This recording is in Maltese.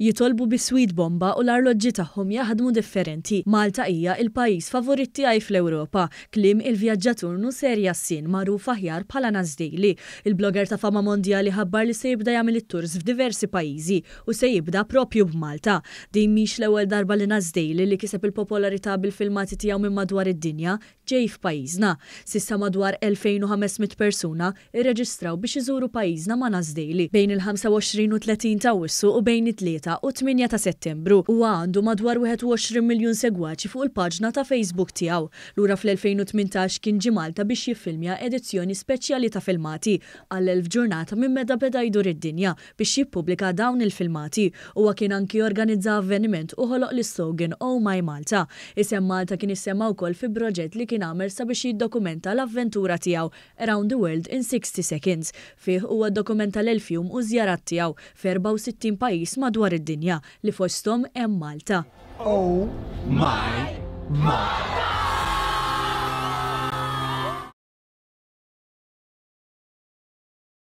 jitolbu bis-sweet bomba u l-arloġġi tagħhom jaħdmu differenti. Malta hija il-pajjiż favorit tiegħi fl-Ewropa, kliem il-vjaġġatur Nusser Yassin magħruf aħjar bħala Nasdejli. Il-blogger ta' fama mondjali ħabbar li se jibda jagħmel it-tours f'diversi pajjiżi u se jibda propju b'Malta. Din mhix l-ewwel darba li Nasdejli li kiseb il-popolarità bil-filmati tiegħu minn madwar id-dinja ġej f'pajjiżna. Sissa madwar 2500 persuna irreġistraw biex iżuru pajjiżna ma' Nasdejli bejn il-25 u 30 ta' Awwissu u bejn it-3 u 8 ta' Settembru u għandu madwar 21 miljun segwaċi fuq il-paġna ta' Facebook tiegħu. Lura fl-2018 kien ġi Malta biex jiffilmja edizzjoni speċjali ta' filmati għall-1000 ġurnata minn meta beda jdur id-dinja biex jippubblika dawn il-filmati. Huwa kien anki organizza avveniment u ħoloq l-slogan Oh My Malta. Isem Malta kien issemma wkoll fi proġett li kien għamel sabiex jiddokumenta l-avventura tiegħu Around the World in 60 Seconds. Fih huwa ddokumenta l-fjum u żjarat tiegħu f'64 pajjiż madwar id-dinja li fosthom hemm Malta. Oh my Malta.